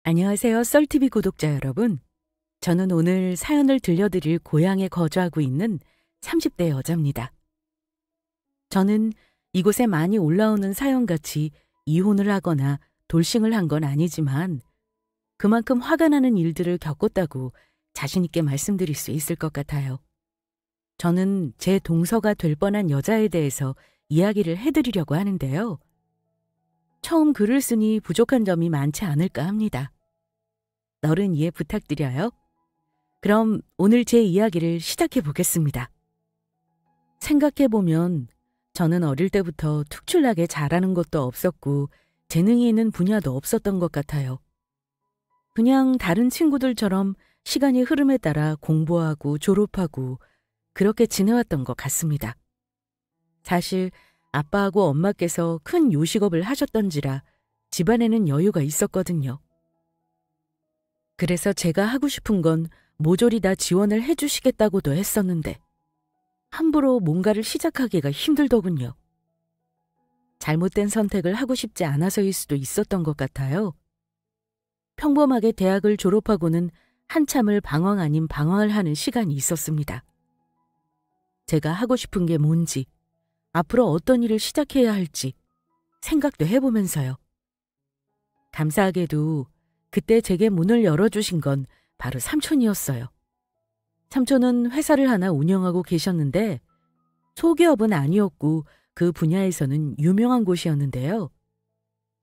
안녕하세요, 썰TV 구독자 여러분. 저는 오늘 사연을 들려드릴 고향에 거주하고 있는 30대 여자입니다. 저는 이곳에 많이 올라오는 사연같이 이혼을 하거나 돌싱을 한 건 아니지만 그만큼 화가 나는 일들을 겪었다고 자신 있게 말씀드릴 수 있을 것 같아요. 저는 제 동서가 될 뻔한 여자에 대해서 이야기를 해드리려고 하는데요. 처음 글을 쓰니 부족한 점이 많지 않을까 합니다. 너른 이해 부탁드려요. 그럼 오늘 제 이야기를 시작해 보겠습니다. 생각해보면 저는 어릴 때부터 특출나게 잘하는 것도 없었고 재능이 있는 분야도 없었던 것 같아요. 그냥 다른 친구들처럼 시간이 흐름에 따라 공부하고 졸업하고 그렇게 지내왔던 것 같습니다. 사실 아빠하고 엄마께서 큰 요식업을 하셨던지라 집안에는 여유가 있었거든요. 그래서 제가 하고 싶은 건 모조리 다 지원을 해주시겠다고도 했었는데 함부로 뭔가를 시작하기가 힘들더군요. 잘못된 선택을 하고 싶지 않아서일 수도 있었던 것 같아요. 평범하게 대학을 졸업하고는 한참을 방황 아닌 방황을 하는 시간이 있었습니다. 제가 하고 싶은 게 뭔지, 앞으로 어떤 일을 시작해야 할지 생각도 해보면서요. 감사하게도 그때 제게 문을 열어주신 건 바로 삼촌이었어요. 삼촌은 회사를 하나 운영하고 계셨는데 소기업은 아니었고 그 분야에서는 유명한 곳이었는데요.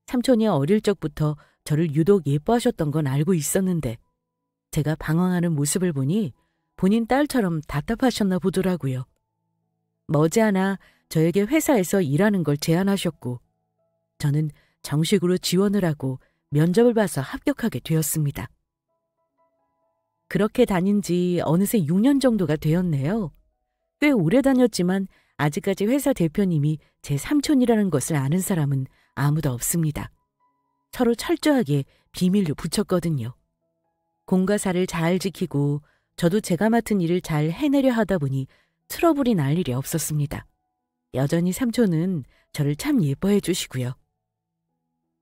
삼촌이 어릴 적부터 저를 유독 예뻐하셨던 건 알고 있었는데 제가 방황하는 모습을 보니 본인 딸처럼 답답하셨나 보더라고요. 머지않아 저에게 회사에서 일하는 걸 제안하셨고 저는 정식으로 지원을 하고 면접을 봐서 합격하게 되었습니다. 그렇게 다닌 지 어느새 6년 정도가 되었네요. 꽤 오래 다녔지만 아직까지 회사 대표님이 제 삼촌이라는 것을 아는 사람은 아무도 없습니다. 서로 철저하게 비밀로 붙였거든요. 공과 사를 잘 지키고 저도 제가 맡은 일을 잘 해내려 하다 보니 트러블이 날 일이 없었습니다. 여전히 삼촌은 저를 참 예뻐해 주시고요.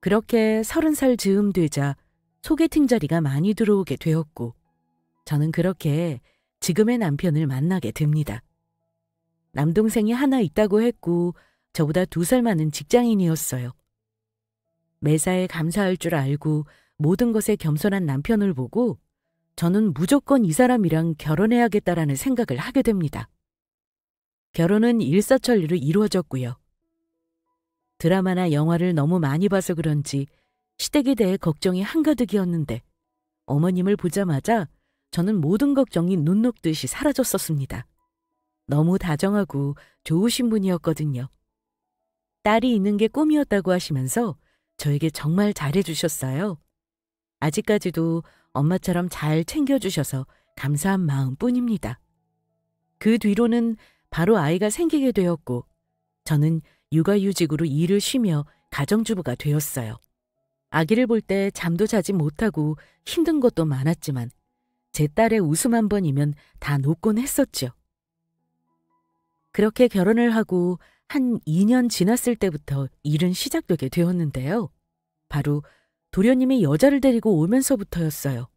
그렇게 30살 즈음 되자 소개팅 자리가 많이 들어오게 되었고 저는 그렇게 지금의 남편을 만나게 됩니다. 남동생이 하나 있다고 했고 저보다 2살 많은 직장인이었어요. 매사에 감사할 줄 알고 모든 것에 겸손한 남편을 보고 저는 무조건 이 사람이랑 결혼해야겠다라는 생각을 하게 됩니다. 결혼은 일사천리로 이루어졌고요. 드라마나 영화를 너무 많이 봐서 그런지 시댁에 대해 걱정이 한가득이었는데 어머님을 보자마자 저는 모든 걱정이 눈 녹듯이 사라졌었습니다. 너무 다정하고 좋으신 분이었거든요. 딸이 있는 게 꿈이었다고 하시면서 저에게 정말 잘해주셨어요. 아직까지도 엄마처럼 잘 챙겨주셔서 감사한 마음뿐입니다. 그 뒤로는 바로 아이가 생기게 되었고 저는 육아휴직으로 일을 쉬며 가정주부가 되었어요. 아기를 볼 때 잠도 자지 못하고 힘든 것도 많았지만 제 딸의 웃음 한 번이면 다 녹곤 했었죠. 그렇게 결혼을 하고 한 2년 지났을 때부터 일은 시작되게 되었는데요. 바로 도련님이 여자를 데리고 오면서부터였어요.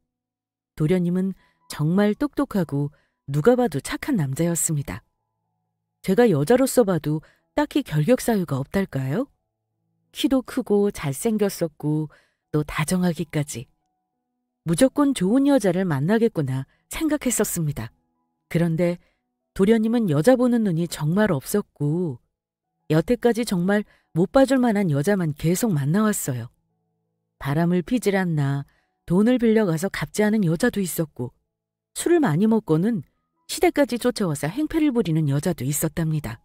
도련님은 정말 똑똑하고 누가 봐도 착한 남자였습니다. 제가 여자로서 봐도 딱히 결격 사유가 없달까요? 키도 크고 잘생겼었고 또 다정하기까지. 무조건 좋은 여자를 만나겠구나 생각했었습니다. 그런데 도련님은 여자 보는 눈이 정말 없었고 여태까지 정말 못 봐줄 만한 여자만 계속 만나왔어요. 바람을 피질 않나 돈을 빌려가서 갚지 않은 여자도 있었고 술을 많이 먹고는 시댁까지 쫓아와서 행패를 부리는 여자도 있었답니다.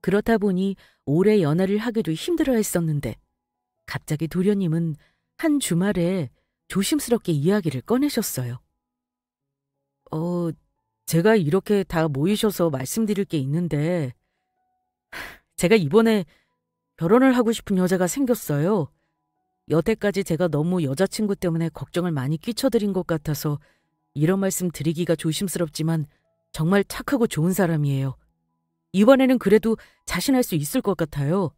그렇다 보니 오래 연애를 하기도 힘들어했었는데 갑자기 도련님은 한 주말에 조심스럽게 이야기를 꺼내셨어요. 제가 이렇게 다 모이셔서 말씀드릴 게 있는데 제가 이번에 결혼을 하고 싶은 여자가 생겼어요. 여태까지 제가 너무 여자친구 때문에 걱정을 많이 끼쳐드린 것 같아서 이런 말씀 드리기가 조심스럽지만 정말 착하고 좋은 사람이에요. 이번에는 그래도 자신할 수 있을 것 같아요.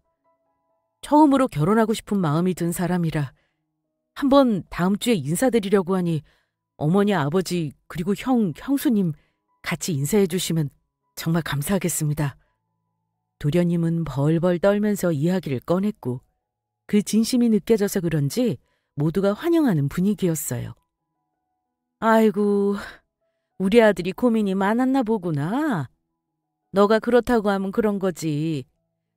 처음으로 결혼하고 싶은 마음이 든 사람이라 한번 다음 주에 인사드리려고 하니 어머니, 아버지, 그리고 형수님 같이 인사해 주시면 정말 감사하겠습니다. 도련님은 벌벌 떨면서 이야기를 꺼냈고 그 진심이 느껴져서 그런지 모두가 환영하는 분위기였어요. 아이고, 우리 아들이 고민이 많았나 보구나. 너가 그렇다고 하면 그런 거지.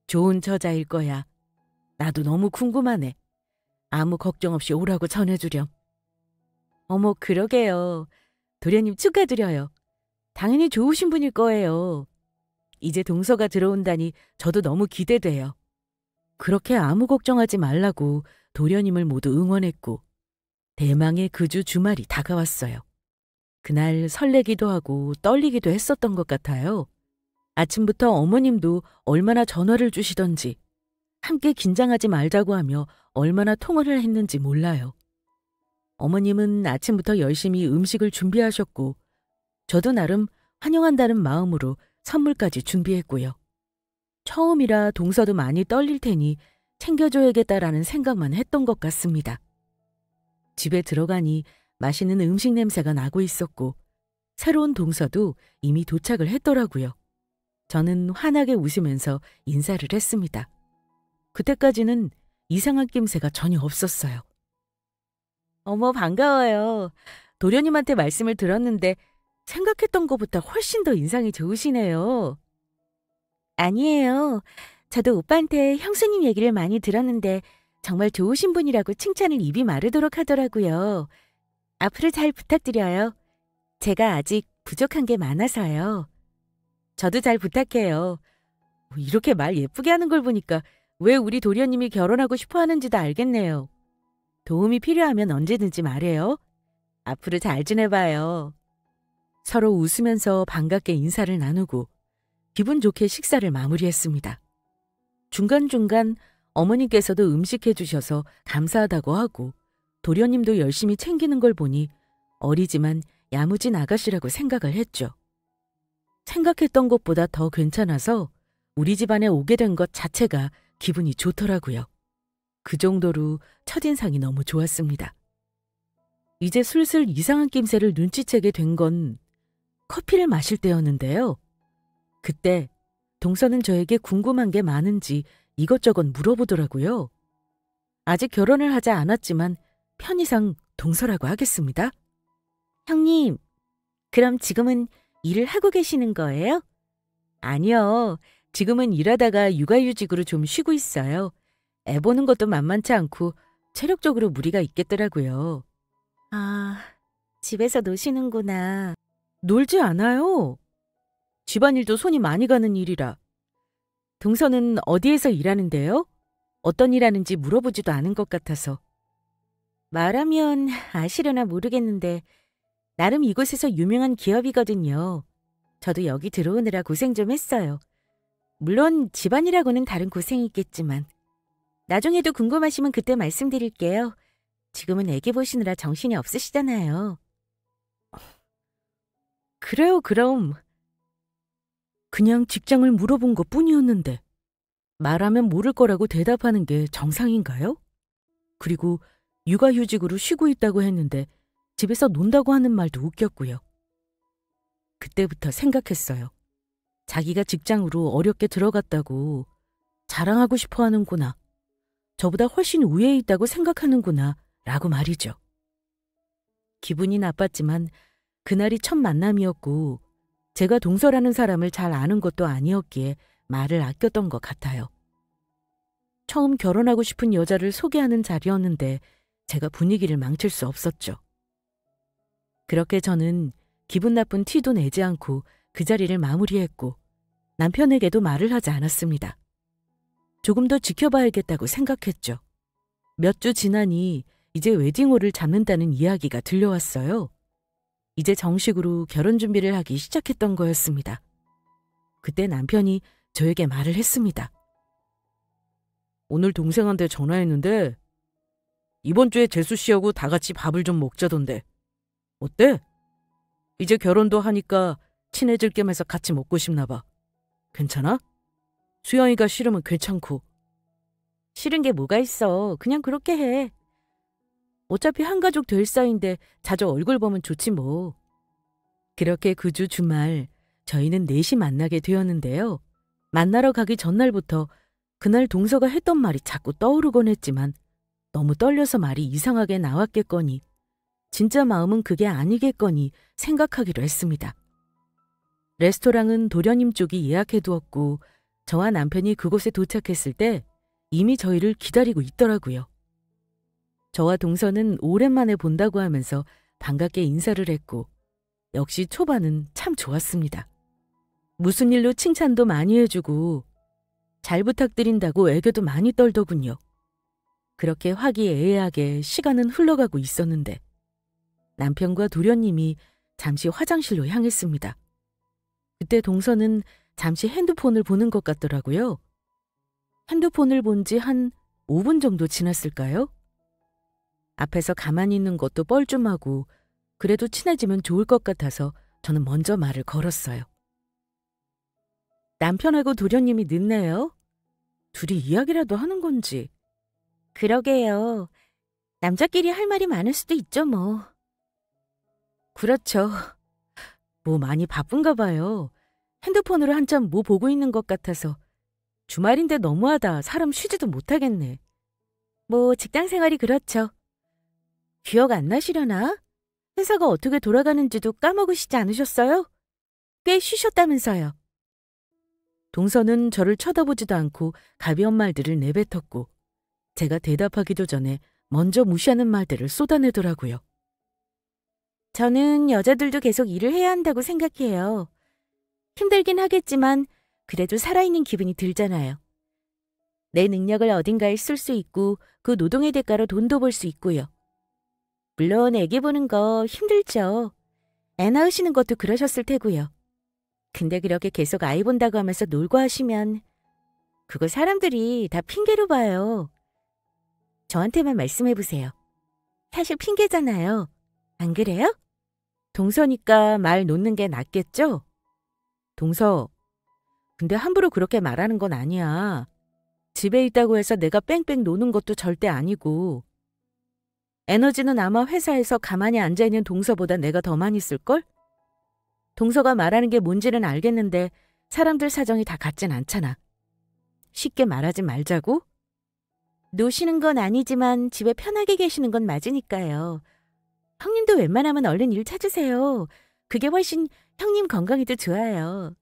좋은 처자일 거야. 나도 너무 궁금하네. 아무 걱정 없이 오라고 전해주렴. 어머, 그러게요. 도련님 축하드려요. 당연히 좋으신 분일 거예요. 이제 동서가 들어온다니 저도 너무 기대돼요. 그렇게 아무 걱정하지 말라고 도련님을 모두 응원했고 대망의 그 주 주말이 다가왔어요. 그날 설레기도 하고 떨리기도 했었던 것 같아요. 아침부터 어머님도 얼마나 전화를 주시던지 함께 긴장하지 말자고 하며 얼마나 통화를 했는지 몰라요. 어머님은 아침부터 열심히 음식을 준비하셨고 저도 나름 환영한다는 마음으로 선물까지 준비했고요. 처음이라 동서도 많이 떨릴 테니 챙겨줘야겠다라는 생각만 했던 것 같습니다. 집에 들어가니 맛있는 음식 냄새가 나고 있었고 새로운 동서도 이미 도착을 했더라고요. 저는 환하게 웃으면서 인사를 했습니다. 그때까지는 이상한 낌새가 전혀 없었어요. 어머, 반가워요. 도련님한테 말씀을 들었는데 생각했던 것보다 훨씬 더 인상이 좋으시네요. 아니에요. 저도 오빠한테 형수님 얘기를 많이 들었는데 정말 좋으신 분이라고 칭찬을 입이 마르도록 하더라고요. 앞으로 잘 부탁드려요. 제가 아직 부족한 게 많아서요. 저도 잘 부탁해요. 이렇게 말 예쁘게 하는 걸 보니까 왜 우리 도련님이 결혼하고 싶어 하는지도 알겠네요. 도움이 필요하면 언제든지 말해요. 앞으로 잘 지내봐요. 서로 웃으면서 반갑게 인사를 나누고 기분 좋게 식사를 마무리했습니다. 중간중간 어머니께서도 음식해 주셔서 감사하다고 하고 도련님도 열심히 챙기는 걸 보니 어리지만 야무진 아가씨라고 생각을 했죠. 생각했던 것보다 더 괜찮아서 우리 집안에 오게 된 것 자체가 기분이 좋더라고요. 그 정도로 첫인상이 너무 좋았습니다. 이제 슬슬 이상한 낌새를 눈치채게 된 건 커피를 마실 때였는데요. 그때 동서는 저에게 궁금한 게 많은지 이것저것 물어보더라고요. 아직 결혼을 하지 않았지만 편의상 동서라고 하겠습니다. 형님, 그럼 지금은 일을 하고 계시는 거예요? 아니요. 지금은 일하다가 육아휴직으로 좀 쉬고 있어요. 애 보는 것도 만만치 않고 체력적으로 무리가 있겠더라고요. 아, 집에서 노시는구나. 놀지 않아요. 집안일도 손이 많이 가는 일이라. 동서는 어디에서 일하는데요? 어떤 일 하는지 물어보지도 않은 것 같아서. 말하면 아시려나 모르겠는데 나름 이곳에서 유명한 기업이거든요. 저도 여기 들어오느라 고생 좀 했어요. 물론 집안이라고는 다른 고생이 있겠지만 나중에도 궁금하시면 그때 말씀드릴게요. 지금은 애기 보시느라 정신이 없으시잖아요. 그래요, 그럼. 그냥 직장을 물어본 것뿐이었는데 말하면 모를 거라고 대답하는 게 정상인가요? 그리고 육아휴직으로 쉬고 있다고 했는데 집에서 논다고 하는 말도 웃겼고요. 그때부터 생각했어요. 자기가 직장으로 어렵게 들어갔다고 자랑하고 싶어 하는구나. 저보다 훨씬 우위에 있다고 생각하는구나 라고 말이죠. 기분이 나빴지만 그날이 첫 만남이었고 제가 동서라는 사람을 잘 아는 것도 아니었기에 말을 아꼈던 것 같아요. 처음 결혼하고 싶은 여자를 소개하는 자리였는데 제가 분위기를 망칠 수 없었죠. 그렇게 저는 기분 나쁜 티도 내지 않고 그 자리를 마무리했고 남편에게도 말을 하지 않았습니다. 조금 더 지켜봐야겠다고 생각했죠. 몇 주 지나니 이제 웨딩홀을 잡는다는 이야기가 들려왔어요. 이제 정식으로 결혼 준비를 하기 시작했던 거였습니다. 그때 남편이 저에게 말을 했습니다. 오늘 동생한테 전화했는데 이번 주에 재수 씨하고 다 같이 밥을 좀 먹자던데. 어때? 이제 결혼도 하니까 친해질 겸 해서 같이 먹고 싶나 봐. 괜찮아? 수영이가 싫으면 괜찮고. 싫은 게 뭐가 있어. 그냥 그렇게 해. 어차피 한 가족 될 사이인데 자주 얼굴 보면 좋지 뭐. 그렇게 그 주 주말 저희는 넷이 만나게 되었는데요. 만나러 가기 전날부터 그날 동서가 했던 말이 자꾸 떠오르곤 했지만 너무 떨려서 말이 이상하게 나왔겠거니 진짜 마음은 그게 아니겠거니 생각하기로 했습니다. 레스토랑은 도련님 쪽이 예약해두었고 저와 남편이 그곳에 도착했을 때 이미 저희를 기다리고 있더라고요. 저와 동서는 오랜만에 본다고 하면서 반갑게 인사를 했고 역시 초반은 참 좋았습니다. 무슨 일로 칭찬도 많이 해주고 잘 부탁드린다고 애교도 많이 떨더군요. 그렇게 화기애애하게 시간은 흘러가고 있었는데 남편과 도련님이 잠시 화장실로 향했습니다. 그때 동서는 잠시 핸드폰을 보는 것 같더라고요. 핸드폰을 본 지 한 5분 정도 지났을까요? 앞에서 가만히 있는 것도 뻘쭘하고 그래도 친해지면 좋을 것 같아서 저는 먼저 말을 걸었어요. 남편하고 도련님이 늦네요. 둘이 이야기라도 하는 건지. 그러게요. 남자끼리 할 말이 많을 수도 있죠 뭐. 그렇죠. 뭐 많이 바쁜가 봐요. 핸드폰으로 한참 뭐 보고 있는 것 같아서. 주말인데 너무하다. 사람 쉬지도 못하겠네. 뭐 직장 생활이 그렇죠. 기억 안 나시려나? 회사가 어떻게 돌아가는지도 까먹으시지 않으셨어요? 꽤 쉬셨다면서요. 동서는 저를 쳐다보지도 않고 가벼운 말들을 내뱉었고 제가 대답하기도 전에 먼저 무시하는 말들을 쏟아내더라고요. 저는 여자들도 계속 일을 해야 한다고 생각해요. 힘들긴 하겠지만 그래도 살아있는 기분이 들잖아요. 내 능력을 어딘가에 쓸 수 있고 그 노동의 대가로 돈도 벌 수 있고요. 물론 애기 보는 거 힘들죠. 애 낳으시는 것도 그러셨을 테고요. 근데 그렇게 계속 아이 본다고 하면서 놀고 하시면 그거 사람들이 다 핑계로 봐요. 저한테만 말씀해보세요. 사실 핑계잖아요. 안 그래요? 동서니까 말 놓는 게 낫겠죠? 동서, 근데 함부로 그렇게 말하는 건 아니야. 집에 있다고 해서 내가 뺑뺑 노는 것도 절대 아니고. 에너지는 아마 회사에서 가만히 앉아있는 동서보다 내가 더 많이 쓸걸? 동서가 말하는 게 뭔지는 알겠는데 사람들 사정이 다 같진 않잖아. 쉽게 말하지 말자고? 노시는 건 아니지만 집에 편하게 계시는 건 맞으니까요. 형님도 웬만하면 얼른 일 찾으세요. 그게 훨씬 형님 건강에도 좋아요.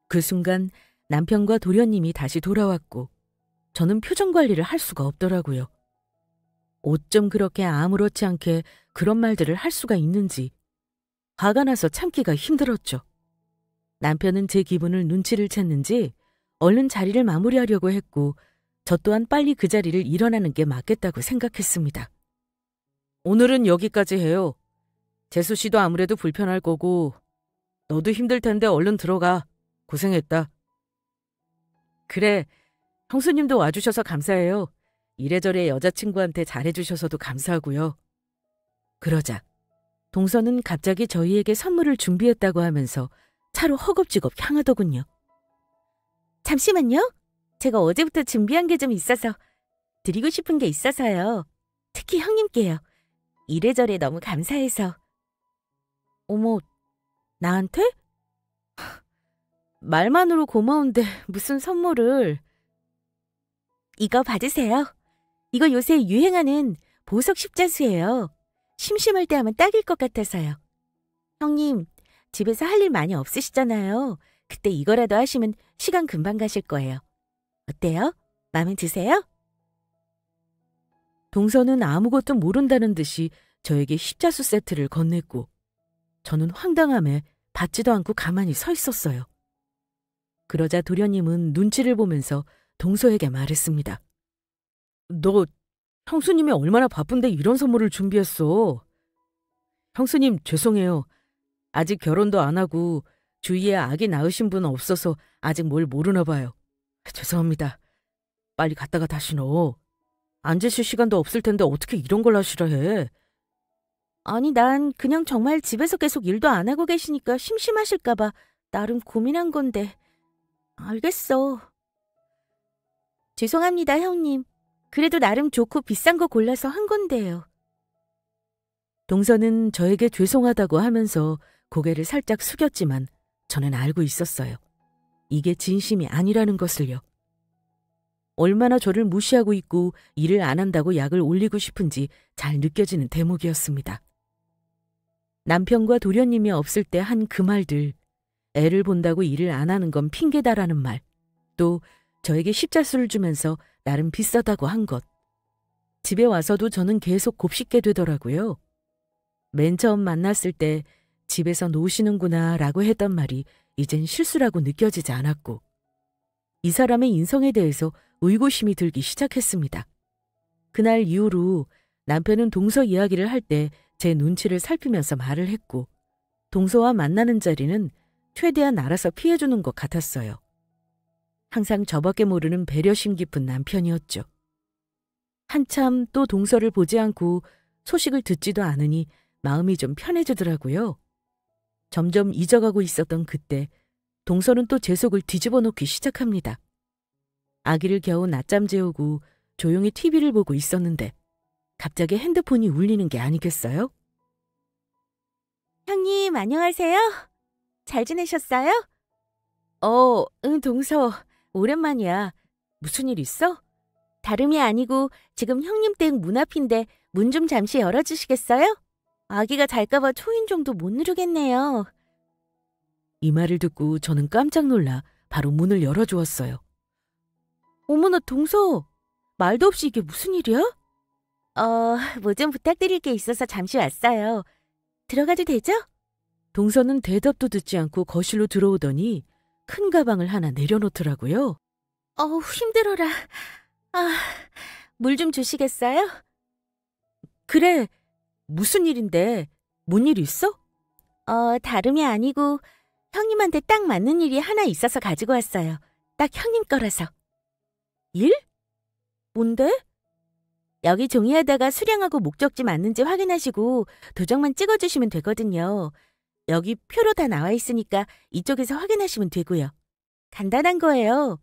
그 순간 남편과 도련님이 다시 돌아왔고 저는 표정 관리를 할 수가 없더라고요. 어쩜 그렇게 아무렇지 않게 그런 말들을 할 수가 있는지 화가 나서 참기가 힘들었죠. 남편은 제 기분을 눈치를 챘는지 얼른 자리를 마무리하려고 했고 저 또한 빨리 그 자리를 일어나는 게 맞겠다고 생각했습니다. 오늘은 여기까지 해요. 재수 씨도 아무래도 불편할 거고 너도 힘들 텐데 얼른 들어가. 고생했다. 그래, 형수님도 와주셔서 감사해요. 이래저래 여자친구한테 잘해주셔서도 감사하고요. 그러자 동서는 갑자기 저희에게 선물을 준비했다고 하면서 차로 허겁지겁 향하더군요. 잠시만요. 제가 어제부터 준비한 게 좀 있어서 드리고 싶은 게 있어서요. 특히 형님께요. 이래저래 너무 감사해서. 어머, 나한테? 말만으로 고마운데 무슨 선물을. 이거 받으세요. 이거 요새 유행하는 보석 십자수예요. 심심할 때 하면 딱일 것 같아서요. 형님, 집에서 할 일 많이 없으시잖아요. 그때 이거라도 하시면 시간 금방 가실 거예요. 어때요? 마음에 드세요? 동서는 아무것도 모른다는 듯이 저에게 십자수 세트를 건넸고 저는 황당함에 받지도 않고 가만히 서 있었어요. 그러자 도련님은 눈치를 보면서 동서에게 말했습니다. 너 형수님이 얼마나 바쁜데 이런 선물을 준비했어. 형수님 죄송해요. 아직 결혼도 안 하고 주위에 아기 낳으신 분 없어서 아직 뭘 모르나 봐요. 죄송합니다. 빨리 갔다가 다시 넣어. 앉으실 시간도 없을 텐데 어떻게 이런 걸 하시라 해. 아니 난 그냥 정말 집에서 계속 일도 안 하고 계시니까 심심하실까 봐 나름 고민한 건데. 알겠어. 죄송합니다 형님. 그래도 나름 좋고 비싼 거 골라서 한 건데요. 동서는 저에게 죄송하다고 하면서 고개를 살짝 숙였지만 저는 알고 있었어요. 이게 진심이 아니라는 것을요. 얼마나 저를 무시하고 있고 일을 안 한다고 약을 올리고 싶은지 잘 느껴지는 대목이었습니다. 남편과 도련님이 없을 때 한 그 말들, 애를 본다고 일을 안 하는 건 핑계다라는 말, 또 저에게 십자수를 주면서 나름 비싸다고 한 것. 집에 와서도 저는 계속 곱씹게 되더라고요. 맨 처음 만났을 때 집에서 노시는구나 라고 했던 말이 이젠 실수라고 느껴지지 않았고, 이 사람의 인성에 대해서 의구심이 들기 시작했습니다. 그날 이후로 남편은 동서 이야기를 할 때 제 눈치를 살피면서 말을 했고, 동서와 만나는 자리는 최대한 알아서 피해주는 것 같았어요. 항상 저밖에 모르는 배려심 깊은 남편이었죠. 한참 또 동서를 보지 않고 소식을 듣지도 않으니 마음이 좀 편해지더라고요. 점점 잊어가고 있었던 그때 동서는 또 제 속을 뒤집어 놓기 시작합니다. 아기를 겨우 낮잠 재우고 조용히 TV를 보고 있었는데 갑자기 핸드폰이 울리는 게 아니겠어요? 형님, 안녕하세요. 잘 지내셨어요? 응, 동서. 오랜만이야. 무슨 일 있어? 다름이 아니고 지금 형님 댁 문 앞인데 문 좀 잠시 열어주시겠어요? 아기가 잘까봐 초인종도 못 누르겠네요. 이 말을 듣고 저는 깜짝 놀라 바로 문을 열어주었어요. 어머나, 동서. 말도 없이 이게 무슨 일이야? 뭐 좀 부탁드릴 게 있어서 잠시 왔어요. 들어가도 되죠? 동서는 대답도 듣지 않고 거실로 들어오더니 큰 가방을 하나 내려놓더라고요. 힘들어라. 물 좀 주시겠어요? 그래. 무슨 일인데? 뭔 일 있어? 다름이 아니고 형님한테 딱 맞는 일이 하나 있어서 가지고 왔어요. 딱 형님 거라서. 일? 뭔데? 여기 종이에다가 수량하고 목적지 맞는지 확인하시고 도장만 찍어주시면 되거든요. 여기 표로 다 나와 있으니까 이쪽에서 확인하시면 되고요. 간단한 거예요.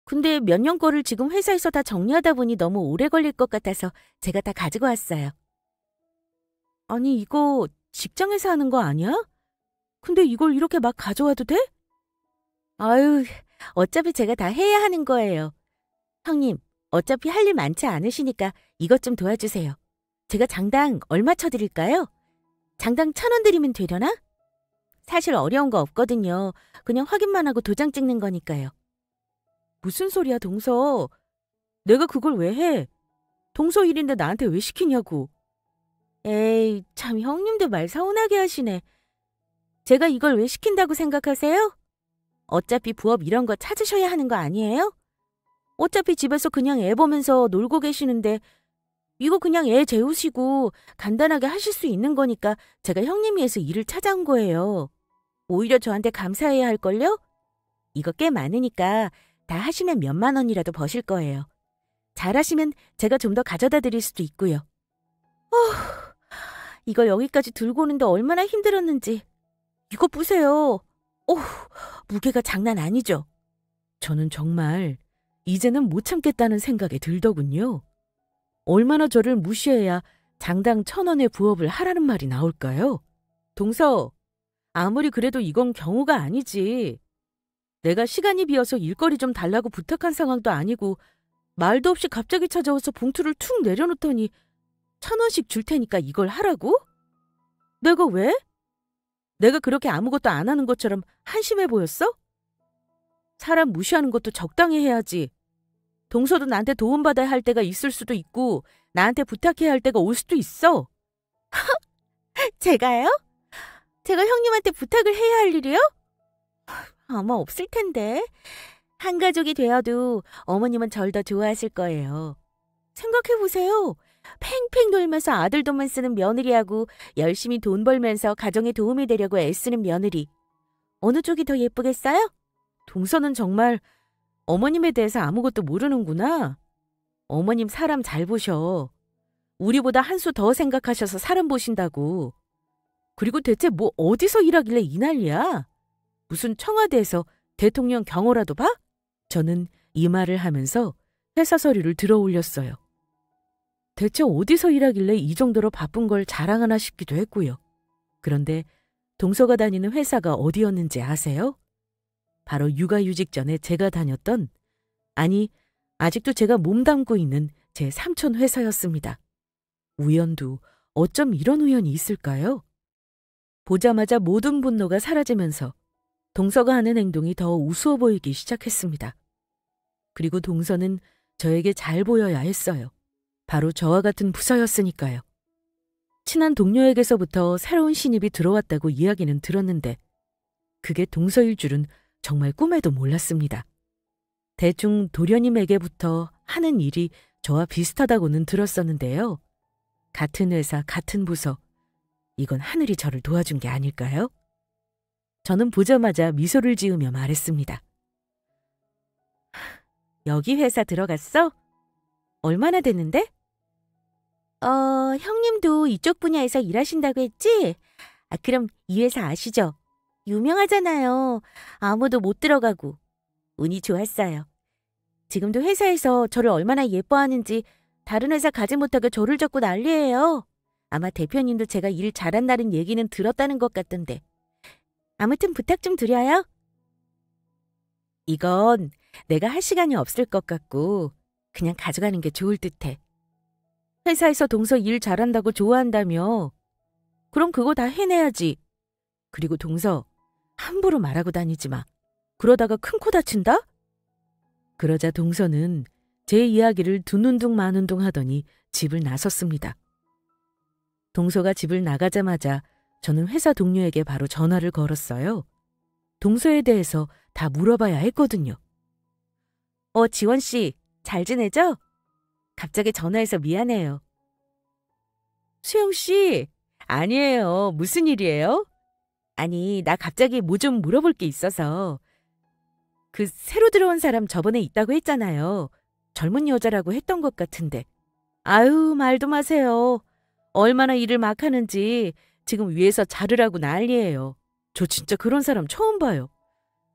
근데 몇 년 거를 지금 회사에서 다 정리하다 보니 너무 오래 걸릴 것 같아서 제가 다 가지고 왔어요. 아니, 이거 직장에서 하는 거 아니야? 근데 이걸 이렇게 막 가져와도 돼? 아유, 어차피 제가 다 해야 하는 거예요. 형님, 어차피 할 일 많지 않으시니까 이것 좀 도와주세요. 제가 장당 얼마 쳐드릴까요? 장당 1,000원 드리면 되려나? 사실 어려운 거 없거든요. 그냥 확인만 하고 도장 찍는 거니까요. 무슨 소리야, 동서. 내가 그걸 왜 해? 동서 일인데 나한테 왜 시키냐고. 에이, 참 형님도 말 서운하게 하시네. 제가 이걸 왜 시킨다고 생각하세요? 어차피 부업 이런 거 찾으셔야 하는 거 아니에요? 어차피 집에서 그냥 애 보면서 놀고 계시는데 이거 그냥 애 재우시고 간단하게 하실 수 있는 거니까 제가 형님 위해서 일을 찾아온 거예요. 오히려 저한테 감사해야 할걸요? 이거 꽤 많으니까 다 하시면 몇만 원이라도 버실 거예요. 잘하시면 제가 좀 더 가져다 드릴 수도 있고요. 이걸 여기까지 들고 오는데 얼마나 힘들었는지. 이거 보세요. 무게가 장난 아니죠? 저는 정말 이제는 못 참겠다는 생각이 들더군요. 얼마나 저를 무시해야 장당 1,000원의 부업을 하라는 말이 나올까요? 동서, 아무리 그래도 이건 경우가 아니지. 내가 시간이 비어서 일거리 좀 달라고 부탁한 상황도 아니고 말도 없이 갑자기 찾아와서 봉투를 툭 내려놓더니 1,000원씩 줄 테니까 이걸 하라고? 내가 왜? 내가 그렇게 아무것도 안 하는 것처럼 한심해 보였어? 사람 무시하는 것도 적당히 해야지. 동서도 나한테 도움받아야 할 때가 있을 수도 있고 나한테 부탁해야 할 때가 올 수도 있어. 제가요? 제가 형님한테 부탁을 해야 할 일이요? 아마 없을 텐데. 한 가족이 되어도 어머님은 절 더 좋아하실 거예요. 생각해보세요. 팽팽 돌면서 아들 돈만 쓰는 며느리하고 열심히 돈 벌면서 가정에 도움이 되려고 애쓰는 며느리. 어느 쪽이 더 예쁘겠어요? 동서는 정말 어머님에 대해서 아무것도 모르는구나. 어머님 사람 잘 보셔. 우리보다 한 수 더 생각하셔서 사람 보신다고. 그리고 대체 뭐 어디서 일하길래 이 난리야? 무슨 청와대에서 대통령 경호라도 봐? 저는 이 말을 하면서 회사 서류를 들어 올렸어요. 대체 어디서 일하길래 이 정도로 바쁜 걸 자랑하나 싶기도 했고요. 그런데 동서가 다니는 회사가 어디였는지 아세요? 바로 육아휴직 전에 제가 다녔던, 아니, 아직도 제가 몸담고 있는 제 삼촌 회사였습니다. 우연도 어쩜 이런 우연이 있을까요? 보자마자 모든 분노가 사라지면서 동서가 하는 행동이 더 우스워 보이기 시작했습니다. 그리고 동서는 저에게 잘 보여야 했어요. 바로 저와 같은 부서였으니까요. 친한 동료에게서부터 새로운 신입이 들어왔다고 이야기는 들었는데 그게 동서일 줄은 정말 꿈에도 몰랐습니다. 대충 도련님에게부터 하는 일이 저와 비슷하다고는 들었었는데요. 같은 회사, 같은 부서, 이건 하늘이 저를 도와준 게 아닐까요? 저는 보자마자 미소를 지으며 말했습니다. 여기 회사 들어갔어? 얼마나 됐는데? 형님도 이쪽 분야에서 일하신다고 했지? 그럼 이 회사 아시죠? 유명하잖아요. 아무도 못 들어가고. 운이 좋았어요. 지금도 회사에서 저를 얼마나 예뻐하는지 다른 회사 가지 못하게 저를 잡고 난리예요. 아마 대표님도 제가 일 잘한다는 얘기는 들었다는 것 같던데. 아무튼 부탁 좀 드려요. 이건 내가 할 시간이 없을 것 같고 그냥 가져가는 게 좋을 듯해. 회사에서 동서 일 잘한다고 좋아한다며. 그럼 그거 다 해내야지. 그리고 동서, 함부로 말하고 다니지 마. 그러다가 큰 코 다친다? 그러자 동서는 제 이야기를 두는 둥 마는 둥 하더니 집을 나섰습니다. 동서가 집을 나가자마자 저는 회사 동료에게 바로 전화를 걸었어요. 동서에 대해서 다 물어봐야 했거든요. 지원 씨, 잘 지내죠? 갑자기 전화해서 미안해요. 수영 씨, 아니에요. 무슨 일이에요? 아니, 나 갑자기 뭐 좀 물어볼 게 있어서. 그 새로 들어온 사람 저번에 있다고 했잖아요. 젊은 여자라고 했던 것 같은데. 아유, 말도 마세요. 얼마나 일을 막 하는지 지금 위에서 자르라고 난리예요. 저 진짜 그런 사람 처음 봐요.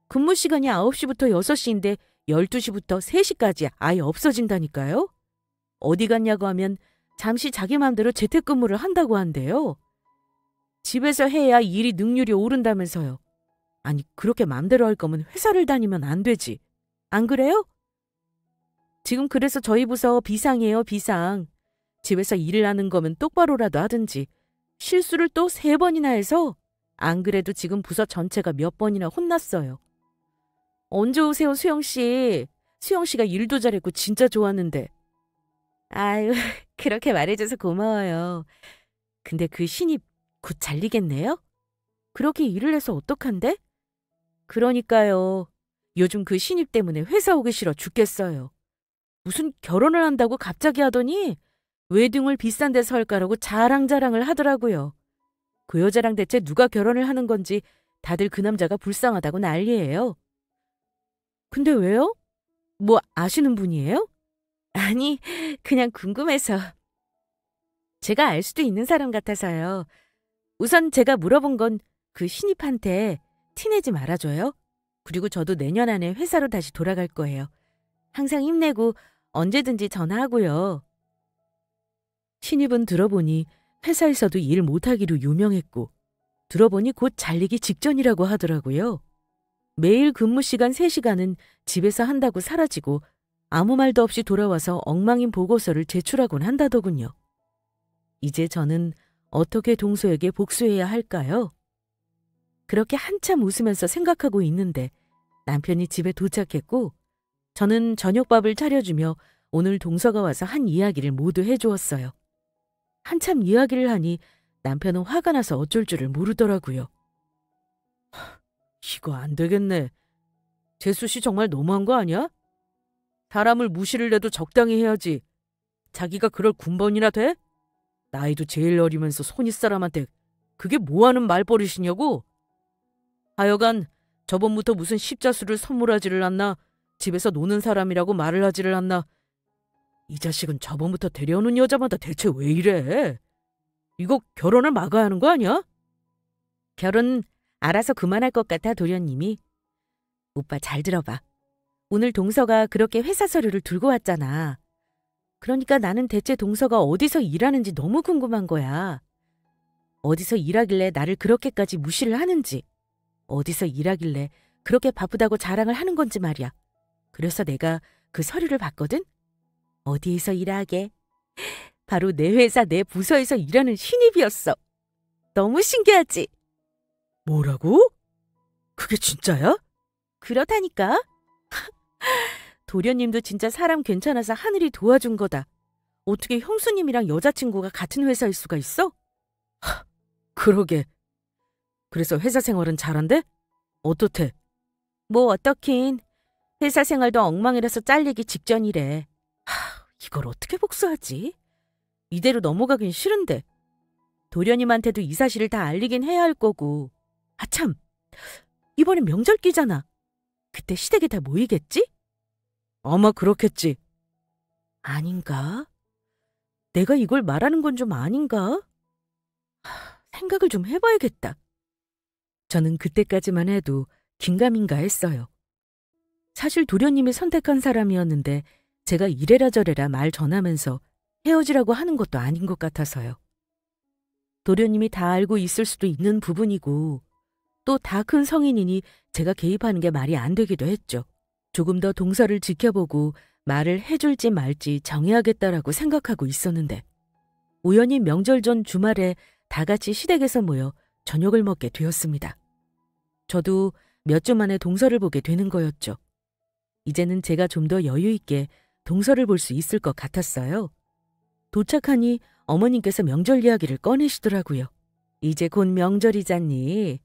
근무 시간이 9시부터 6시인데 12시부터 3시까지 아예 없어진다니까요. 어디 갔냐고 하면 잠시 자기 맘대로 재택근무를 한다고 한대요. 집에서 해야 일이 능률이 오른다면서요. 아니, 그렇게 맘대로 할 거면 회사를 다니면 안 되지. 안 그래요? 지금 그래서 저희 부서 비상이에요, 비상. 집에서 일을 하는 거면 똑바로라도 하든지. 실수를 또 3번이나 해서 안 그래도 지금 부서 전체가 몇 번이나 혼났어요. 언제 오세요, 수영 씨. 수영 씨가 일도 잘했고 진짜 좋았는데. 아유, 그렇게 말해줘서 고마워요. 근데 그 신입 곧 잘리겠네요? 그렇게 일을 해서 어떡한데? 그러니까요. 요즘 그 신입 때문에 회사 오기 싫어 죽겠어요. 무슨 결혼을 한다고 갑자기 하더니 웨딩을 비싼 데서 할까라고 자랑자랑을 하더라고요. 그 여자랑 대체 누가 결혼을 하는 건지 다들 그 남자가 불쌍하다고 난리예요. 근데 왜요? 뭐 아시는 분이에요? 아니, 그냥 궁금해서. 제가 알 수도 있는 사람 같아서요. 우선 제가 물어본 건 그 신입한테 티내지 말아줘요. 그리고 저도 내년 안에 회사로 다시 돌아갈 거예요. 항상 힘내고 언제든지 전화하고요. 신입은 들어보니 회사에서도 일 못하기로 유명했고 들어보니 곧 잘리기 직전이라고 하더라고요. 매일 근무 시간 3시간은 집에서 한다고 사라지고 아무 말도 없이 돌아와서 엉망인 보고서를 제출하곤 한다더군요. 이제 저는 어떻게 동서에게 복수해야 할까요? 그렇게 한참 웃으면서 생각하고 있는데 남편이 집에 도착했고 저는 저녁밥을 차려주며 오늘 동서가 와서 한 이야기를 모두 해주었어요. 한참 이야기를 하니 남편은 화가 나서 어쩔 줄을 모르더라고요. 이거 안 되겠네. 재수 씨 정말 너무한 거 아니야? 사람을 무시를 해도 적당히 해야지. 자기가 그럴 군번이나 돼? 나이도 제일 어리면서 손윗사람한테 그게 뭐하는 말버릇이냐고? 하여간 저번부터 무슨 십자수를 선물하지를 않나 집에서 노는 사람이라고 말을 하지를 않나. 이 자식은 저번부터 데려오는 여자마다 대체 왜 이래? 이거 결혼을 막아야 하는 거 아니야? 결혼 알아서 그만할 것 같아, 도련님이. 오빠 잘 들어봐. 오늘 동서가 그렇게 회사 서류를 들고 왔잖아. 그러니까 나는 대체 동서가 어디서 일하는지 너무 궁금한 거야. 어디서 일하길래 나를 그렇게까지 무시를 하는지, 어디서 일하길래 그렇게 바쁘다고 자랑을 하는 건지 말이야. 그래서 내가 그 서류를 봤거든? 어디에서 일하게? 바로 내 회사 내 부서에서 일하는 신입이었어. 너무 신기하지? 뭐라고? 그게 진짜야? 그렇다니까. 도련님도 진짜 사람 괜찮아서 하늘이 도와준 거다. 어떻게 형수님이랑 여자친구가 같은 회사일 수가 있어? 그러게. 그래서 회사 생활은 잘한대? 어떻대? 뭐 어떻긴. 회사 생활도 엉망이라서 잘리기 직전이래. 이걸 어떻게 복수하지? 이대로 넘어가긴 싫은데. 도련님한테도 이 사실을 다 알리긴 해야 할 거고. 참. 이번엔 명절기잖아. 그때 시댁에 다 모이겠지? 아마 그렇겠지. 아닌가? 내가 이걸 말하는 건 좀 아닌가? 생각을 좀 해봐야겠다. 저는 그때까지만 해도 긴가민가 했어요. 사실 도련님이 선택한 사람이었는데 제가 이래라 저래라 말 전하면서 헤어지라고 하는 것도 아닌 것 같아서요. 도련님이 다 알고 있을 수도 있는 부분이고 또 다 큰 성인이니 제가 개입하는 게 말이 안 되기도 했죠. 조금 더 동서를 지켜보고 말을 해줄지 말지 정해야겠다라고 생각하고 있었는데 우연히 명절 전 주말에 다 같이 시댁에서 모여 저녁을 먹게 되었습니다. 저도 몇 주 만에 동서를 보게 되는 거였죠. 이제는 제가 좀 더 여유 있게 동서를 볼 수 있을 것 같았어요. 도착하니 어머님께서 명절 이야기를 꺼내시더라고요. 이제 곧 명절이잖니.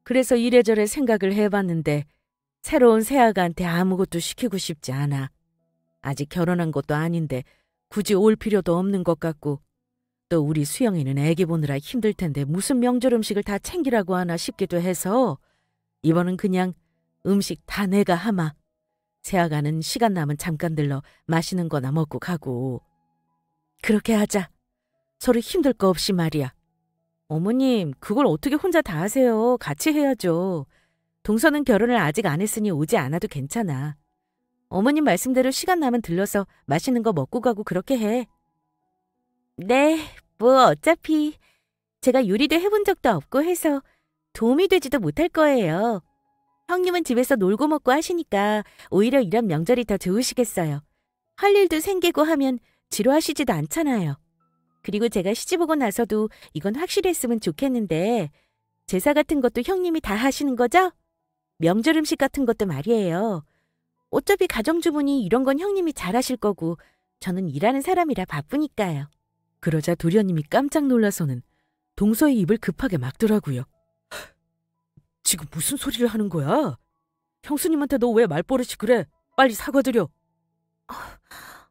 그래서 이래저래 생각을 해봤는데 새로운 새아가한테 아무것도 시키고 싶지 않아. 아직 결혼한 것도 아닌데 굳이 올 필요도 없는 것 같고 또 우리 수영이는 애기 보느라 힘들 텐데 무슨 명절 음식을 다 챙기라고 하나 싶기도 해서 이번은 그냥 음식 다 내가 하마. 새아가는 시간 나면 잠깐 들러 맛있는 거나 먹고 가고. 그렇게 하자. 서로 힘들 거 없이 말이야. 어머님, 그걸 어떻게 혼자 다 하세요. 같이 해야죠. 동서는 결혼을 아직 안 했으니 오지 않아도 괜찮아. 어머님 말씀대로 시간 나면 들러서 맛있는 거 먹고 가고 그렇게 해. 네, 뭐 어차피 제가 요리도 해본 적도 없고 해서 도움이 되지도 못할 거예요. 형님은 집에서 놀고 먹고 하시니까 오히려 이런 명절이 더 좋으시겠어요. 할 일도 생기고 하면 지루하시지도 않잖아요. 그리고 제가 시집 오고 나서도 이건 확실히 했으면 좋겠는데 제사 같은 것도 형님이 다 하시는 거죠? 명절 음식 같은 것도 말이에요. 어차피 가정주부니 이런 건 형님이 잘 하실 거고 저는 일하는 사람이라 바쁘니까요. 그러자 도련님이 깜짝 놀라서는 동서의 입을 급하게 막더라고요. 지금 무슨 소리를 하는 거야? 형수님한테 너 왜 말버릇이 그래? 빨리 사과드려.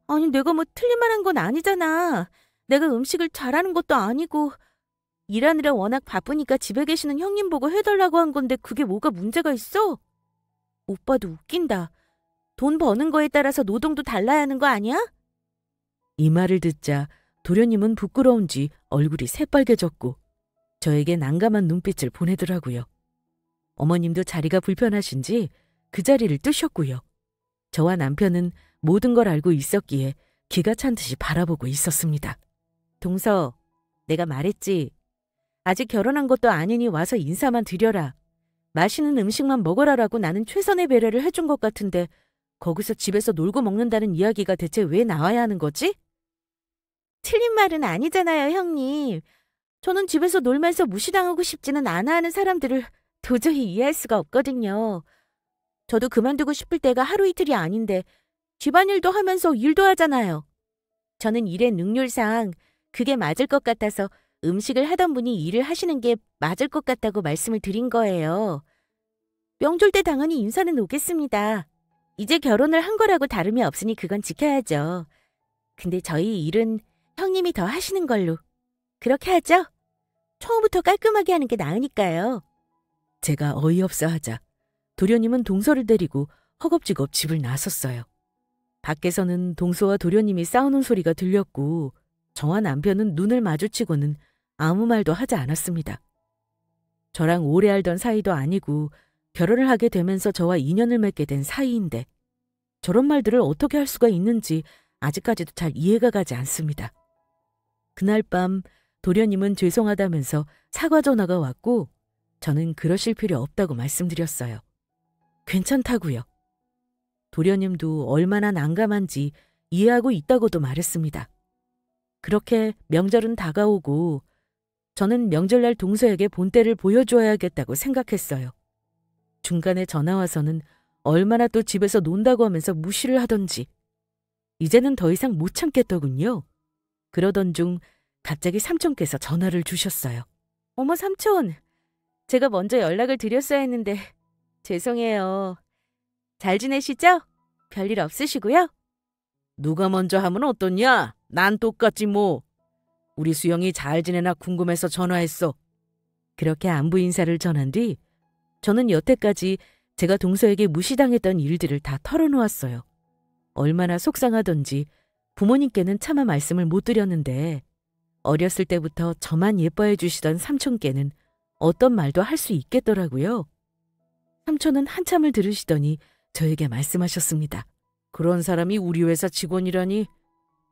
아니 내가 뭐 틀린 말 한 건 아니잖아. 내가 음식을 잘하는 것도 아니고 일하느라 워낙 바쁘니까 집에 계시는 형님 보고 해달라고 한 건데 그게 뭐가 문제가 있어? 오빠도 웃긴다. 돈 버는 거에 따라서 노동도 달라야 하는 거 아니야? 이 말을 듣자 도련님은 부끄러운지 얼굴이 새빨개졌고 저에게 난감한 눈빛을 보내더라고요. 어머님도 자리가 불편하신지 그 자리를 뜨셨고요. 저와 남편은 모든 걸 알고 있었기에 기가 찬 듯이 바라보고 있었습니다. 동서, 내가 말했지. 아직 결혼한 것도 아니니 와서 인사만 드려라. 맛있는 음식만 먹어라라고 나는 최선의 배려를 해준 것 같은데 거기서 집에서 놀고 먹는다는 이야기가 대체 왜 나와야 하는 거지? 틀린 말은 아니잖아요, 형님. 저는 집에서 놀면서 무시당하고 싶지는 않아 하는 사람들을 도저히 이해할 수가 없거든요. 저도 그만두고 싶을 때가 하루 이틀이 아닌데 집안일도 하면서 일도 하잖아요. 저는 일의 능률상 그게 맞을 것 같아서 음식을 하던 분이 일을 하시는 게 맞을 것 같다고 말씀을 드린 거예요. 명절 때 당연히 인사는 오겠습니다. 이제 결혼을 한 거라고 다름이 없으니 그건 지켜야죠. 근데 저희 일은 형님이 더 하시는 걸로. 그렇게 하죠? 처음부터 깔끔하게 하는 게 나으니까요. 제가 어이없어 하자 도련님은 동서를 데리고 허겁지겁 집을 나섰어요. 밖에서는 동서와 도련님이 싸우는 소리가 들렸고 저와 남편은 눈을 마주치고는 아무 말도 하지 않았습니다. 저랑 오래 알던 사이도 아니고 결혼을 하게 되면서 저와 인연을 맺게 된 사이인데 저런 말들을 어떻게 할 수가 있는지 아직까지도 잘 이해가 가지 않습니다. 그날 밤 도련님은 죄송하다면서 사과 전화가 왔고 저는 그러실 필요 없다고 말씀드렸어요. 괜찮다고요. 도련님도 얼마나 난감한지 이해하고 있다고도 말했습니다. 그렇게 명절은 다가오고 저는 명절날 동서에게 본때를 보여줘야겠다고 생각했어요. 중간에 전화 와서는 얼마나 또 집에서 논다고 하면서 무시를 하던지 이제는 더 이상 못 참겠더군요. 그러던 중 갑자기 삼촌께서 전화를 주셨어요. 어머 삼촌, 제가 먼저 연락을 드렸어야 했는데 죄송해요. 잘 지내시죠? 별일 없으시고요? 누가 먼저 하면 어떠냐? 난 똑같지 뭐. 우리 수영이 잘 지내나 궁금해서 전화했어. 그렇게 안부 인사를 전한 뒤 저는 여태까지 제가 동서에게 무시당했던 일들을 다 털어놓았어요. 얼마나 속상하던지 부모님께는 차마 말씀을 못 드렸는데 어렸을 때부터 저만 예뻐해 주시던 삼촌께는 어떤 말도 할 수 있겠더라고요. 삼촌은 한참을 들으시더니 저에게 말씀하셨습니다. 그런 사람이 우리 회사 직원이라니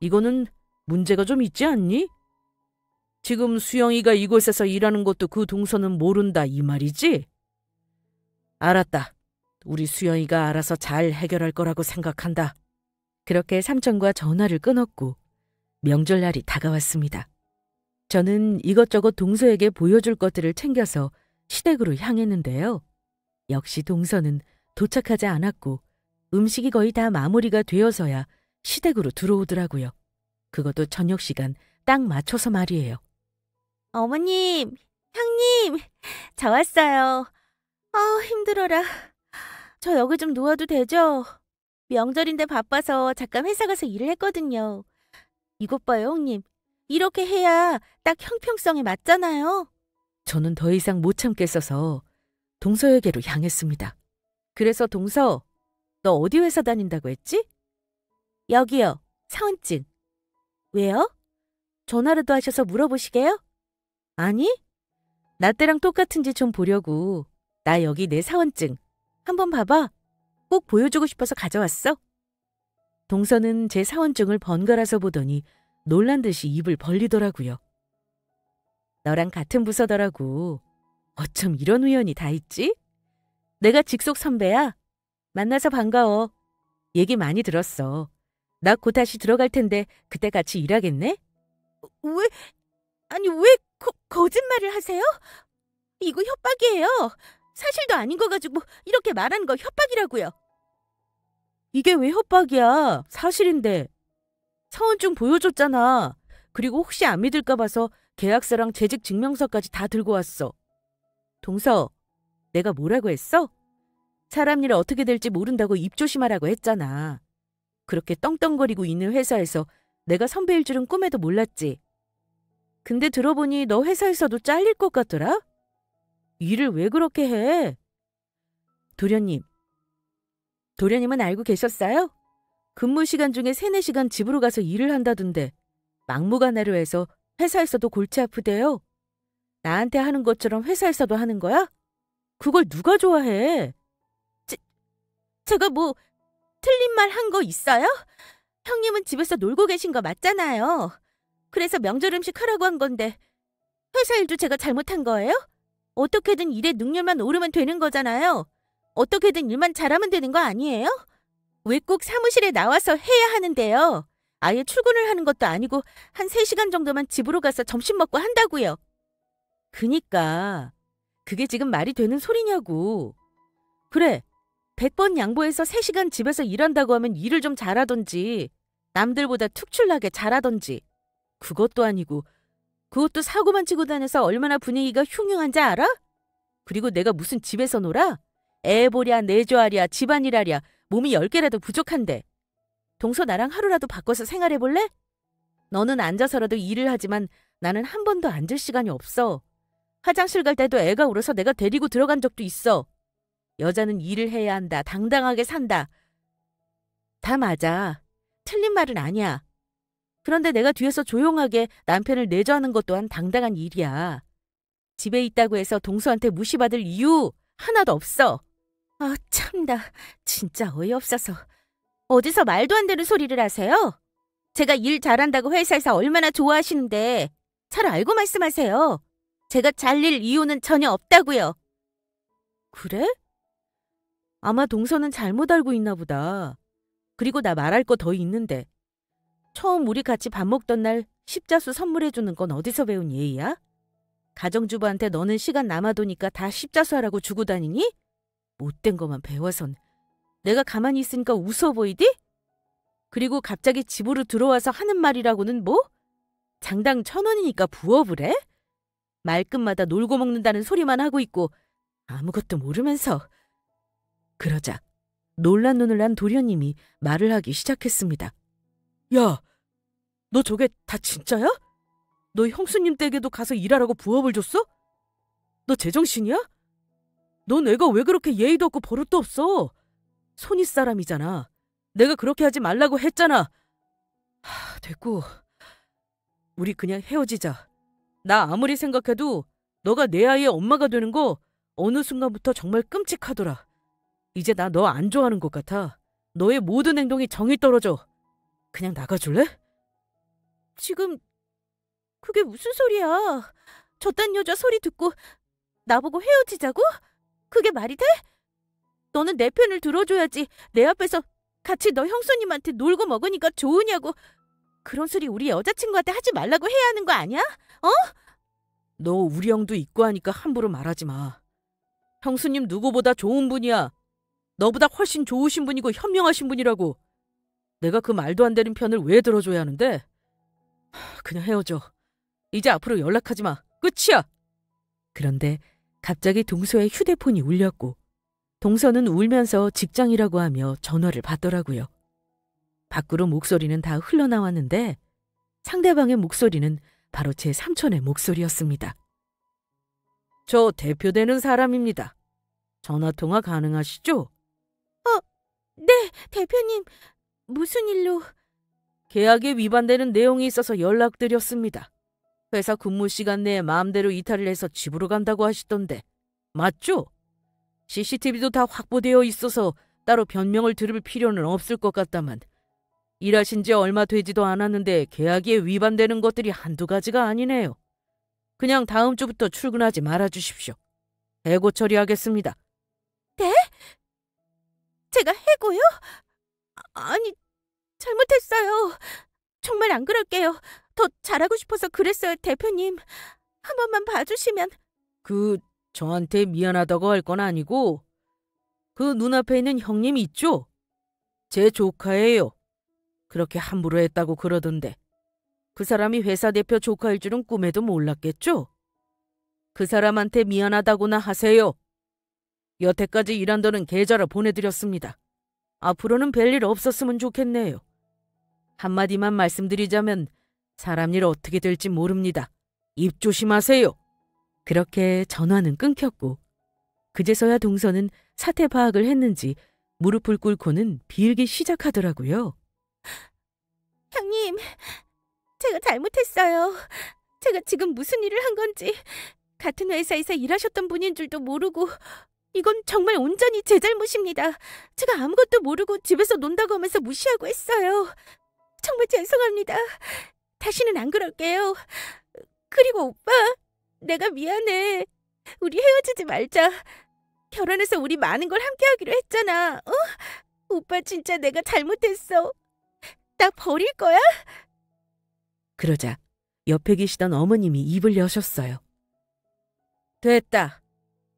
이거는 문제가 좀 있지 않니? 지금 수영이가 이곳에서 일하는 것도 그 동서는 모른다 이 말이지? 알았다. 우리 수영이가 알아서 잘 해결할 거라고 생각한다. 그렇게 삼촌과 전화를 끊었고 명절날이 다가왔습니다. 저는 이것저것 동서에게 보여줄 것들을 챙겨서 시댁으로 향했는데요. 역시 동서는 도착하지 않았고 음식이 거의 다 마무리가 되어서야 시댁으로 들어오더라고요. 그것도 저녁 시간 딱 맞춰서 말이에요. 어머님, 형님, 저 왔어요. 힘들어라. 저 여기 좀 누워도 되죠? 명절인데 바빠서 잠깐 회사 가서 일을 했거든요. 이것 봐요, 형님. 이렇게 해야 딱 형평성에 맞잖아요. 저는 더 이상 못 참겠어서 동서에게로 향했습니다. 그래서 동서, 너 어디 회사 다닌다고 했지? 여기요, 사원증. 왜요? 전화라도 하셔서 물어보시게요? 아니, 나 때랑 똑같은지 좀 보려고. 나 여기 내 사원증. 한번 봐봐. 꼭 보여주고 싶어서 가져왔어. 동서는 제 사원증을 번갈아서 보더니 놀란 듯이 입을 벌리더라고요. 너랑 같은 부서더라고. 어쩜 이런 우연이 다 있지? 내가 직속 선배야. 만나서 반가워. 얘기 많이 들었어. 나 곧 다시 들어갈 텐데 그때 같이 일하겠네? 왜 거짓말을 하세요? 이거 협박이에요. 사실도 아닌 거 가지고 이렇게 말하는 거 협박이라고요. 이게 왜 협박이야? 사실인데. 사원증 보여줬잖아. 그리고 혹시 안 믿을까 봐서 계약서랑 재직 증명서까지 다 들고 왔어. 동서, 내가 뭐라고 했어? 사람 일 어떻게 될지 모른다고 입 조심하라고 했잖아. 그렇게 떵떵거리고 있는 회사에서 내가 선배일 줄은 꿈에도 몰랐지. 근데 들어보니 너 회사에서도 잘릴 것 같더라? 일을 왜 그렇게 해? 도련님은 알고 계셨어요? 근무 시간 중에 3-4시간 집으로 가서 일을 한다던데 막무가내로 해서 회사에서도 골치 아프대요. 나한테 하는 것처럼 회사에서도 하는 거야? 그걸 누가 좋아해? 제가 뭐 틀린 말 한 거 있어요? 형님은 집에서 놀고 계신 거 맞잖아요. 그래서 명절 음식 하라고 한 건데 회사 일도 제가 잘못한 거예요? 어떻게든 일의 능률만 오르면 되는 거잖아요. 어떻게든 일만 잘하면 되는 거 아니에요? 왜 꼭 사무실에 나와서 해야 하는데요? 아예 출근을 하는 것도 아니고 한 3시간 정도만 집으로 가서 점심 먹고 한다고요. 그니까 그게 지금 말이 되는 소리냐고. 그래, 100번 양보해서 3시간 집에서 일한다고 하면 일을 좀 잘하던지 남들보다 특출나게 잘하던지. 그것도 아니고 그것도 사고만 치고 다녀서 얼마나 분위기가 흉흉한지 알아? 그리고 내가 무슨 집에서 놀아? 애 보랴 내조하랴 집안일하랴 몸이 10개라도 부족한데. 동서 나랑 하루라도 바꿔서 생활해볼래? 너는 앉아서라도 일을 하지만 나는 한 번도 앉을 시간이 없어. 화장실 갈 때도 애가 울어서 내가 데리고 들어간 적도 있어. 여자는 일을 해야 한다. 당당하게 산다. 다 맞아. 틀린 말은 아니야. 그런데 내가 뒤에서 조용하게 남편을 내조하는 것 또한 당당한 일이야. 집에 있다고 해서 동서한테 무시받을 이유 하나도 없어. 아 참나. 진짜 어이없어서. 어디서 말도 안 되는 소리를 하세요? 제가 일 잘한다고 회사에서 얼마나 좋아하시는데 잘 알고 말씀하세요. 제가 잘릴 이유는 전혀 없다고요. 그래? 아마 동서는 잘못 알고 있나 보다. 그리고 나 말할 거 더 있는데. 처음 우리 같이 밥 먹던 날 십자수 선물해주는 건 어디서 배운 예의야? 가정주부한테 너는 시간 남아도니까 다 십자수 하라고 주고 다니니? 못된 것만 배워선. 내가 가만히 있으니까 웃어 보이디? 그리고 갑자기 집으로 들어와서 하는 말이라고는 뭐? 장당 1,000원이니까 부업을 해? 말끝마다 놀고 먹는다는 소리만 하고 있고 아무것도 모르면서. 그러자 놀란 눈을 난 도련님이 말을 하기 시작했습니다. 야, 너 저게 다 진짜야? 너 형수님 댁에도 가서 일하라고 부업을 줬어? 너 제정신이야? 넌 애가 왜 그렇게 예의도 없고 버릇도 없어? 손윗 사람이잖아. 내가 그렇게 하지 말라고 했잖아. 됐고. 우리 그냥 헤어지자. 나 아무리 생각해도 너가 내 아이의 엄마가 되는 거 어느 순간부터 정말 끔찍하더라. 이제 나 너 안 좋아하는 것 같아. 너의 모든 행동이 정이 떨어져. 그냥 나가줄래? 지금 그게 무슨 소리야? 저딴 여자 소리 듣고 나보고 헤어지자고? 그게 말이 돼? 너는 내 편을 들어줘야지. 내 앞에서 같이 너 형수님한테 놀고 먹으니까 좋으냐고. 그런 소리 우리 여자친구한테 하지 말라고 해야 하는 거 아니야? 어? 너 우리 형도 있고 하니까 함부로 말하지 마. 형수님 누구보다 좋은 분이야. 너보다 훨씬 좋으신 분이고 현명하신 분이라고. 내가 그 말도 안 되는 편을 왜 들어줘야 하는데? 그냥 헤어져. 이제 앞으로 연락하지 마. 끝이야. 그런데 갑자기 동서의 휴대폰이 울렸고 동서는 울면서 직장이라고 하며 전화를 받더라고요. 밖으로 목소리는 다 흘러나왔는데 상대방의 목소리는 바로 제 삼촌의 목소리였습니다. 저 대표되는 사람입니다. 전화통화 가능하시죠? 네, 대표님. 무슨 일로? 계약에 위반되는 내용이 있어서 연락드렸습니다. 회사 근무 시간 내에 마음대로 이탈을 해서 집으로 간다고 하시던데 맞죠? CCTV도 다 확보되어 있어서 따로 변명을 들을 필요는 없을 것 같다만 일하신 지 얼마 되지도 않았는데 계약에 위반되는 것들이 한두 가지가 아니네요. 그냥 다음 주부터 출근하지 말아주십시오. 해고 처리하겠습니다. 네? 제가 해고요? 아니, 잘못했어요. 정말 안 그럴게요. 더 잘하고 싶어서 그랬어요, 대표님. 한 번만 봐주시면. 저한테 미안하다고 할 건 아니고 그 눈앞에 있는 형님 있죠? 제 조카예요. 그렇게 함부로 했다고 그러던데 그 사람이 회사 대표 조카일 줄은 꿈에도 몰랐겠죠? 그 사람한테 미안하다고나 하세요. 여태까지 일한 돈은 계좌로 보내드렸습니다. 앞으로는 별일 없었으면 좋겠네요. 한마디만 말씀드리자면 사람 일 어떻게 될지 모릅니다. 입 조심하세요. 그렇게 전화는 끊겼고 그제서야 동서는 사태 파악을 했는지 무릎을 꿇고는 빌기 시작하더라고요. 형님, 제가 잘못했어요. 제가 지금 무슨 일을 한 건지 같은 회사에서 일하셨던 분인 줄도 모르고 이건 정말 온전히 제 잘못입니다. 제가 아무것도 모르고 집에서 논다고 하면서 무시하고 했어요. 정말 죄송합니다. 다시는 안 그럴게요. 그리고 오빠, 내가 미안해. 우리 헤어지지 말자. 결혼해서 우리 많은 걸 함께 하기로 했잖아. 어? 오빠 진짜 내가 잘못했어. 나 버릴 거야? 그러자 옆에 계시던 어머님이 입을 여셨어요. 됐다.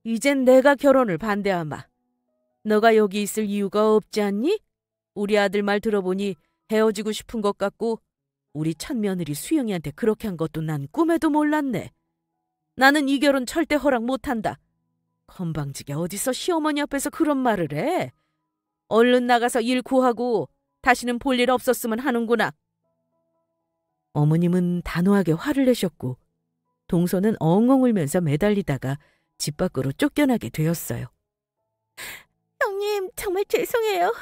이젠 내가 결혼을 반대하마. 너가 여기 있을 이유가 없지 않니? 우리 아들 말 들어보니 헤어지고 싶은 것 같고 우리 첫 며느리 수영이한테 그렇게 한 것도 난 꿈에도 몰랐네. 나는 이 결혼 절대 허락 못한다. 건방지게 어디서 시어머니 앞에서 그런 말을 해. 얼른 나가서 일 구하고 다시는 볼 일 없었으면 하는구나. 어머님은 단호하게 화를 내셨고 동서는 엉엉 울면서 매달리다가 집 밖으로 쫓겨나게 되었어요. 형님, 정말 죄송해요.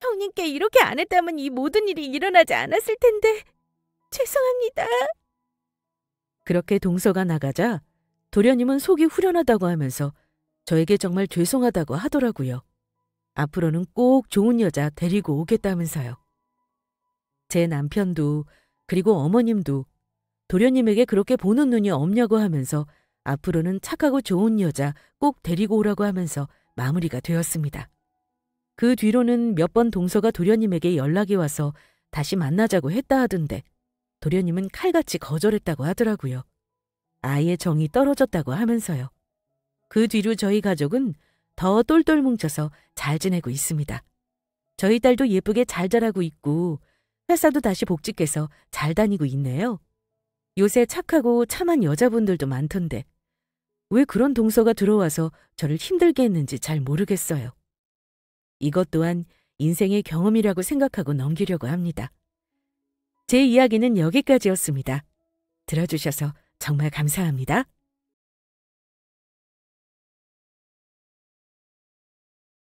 형님께 이렇게 안 했다면 이 모든 일이 일어나지 않았을 텐데 죄송합니다. 그렇게 동서가 나가자 도련님은 속이 후련하다고 하면서 저에게 정말 죄송하다고 하더라고요. 앞으로는 꼭 좋은 여자 데리고 오겠다면서요. 제 남편도 그리고 어머님도 도련님에게 그렇게 보는 눈이 없냐고 하면서 앞으로는 착하고 좋은 여자 꼭 데리고 오라고 하면서 마무리가 되었습니다. 그 뒤로는 몇 번 동서가 도련님에게 연락이 와서 다시 만나자고 했다 하던데 도련님은 칼같이 거절했다고 하더라고요. 아이의 정이 떨어졌다고 하면서요. 그 뒤로 저희 가족은 더 똘똘 뭉쳐서 잘 지내고 있습니다. 저희 딸도 예쁘게 잘 자라고 있고 회사도 다시 복직해서 잘 다니고 있네요. 요새 착하고 참한 여자분들도 많던데 왜 그런 동서가 들어와서 저를 힘들게 했는지 잘 모르겠어요. 이것 또한 인생의 경험이라고 생각하고 넘기려고 합니다. 제 이야기는 여기까지였습니다. 들어주셔서 정말 감사합니다.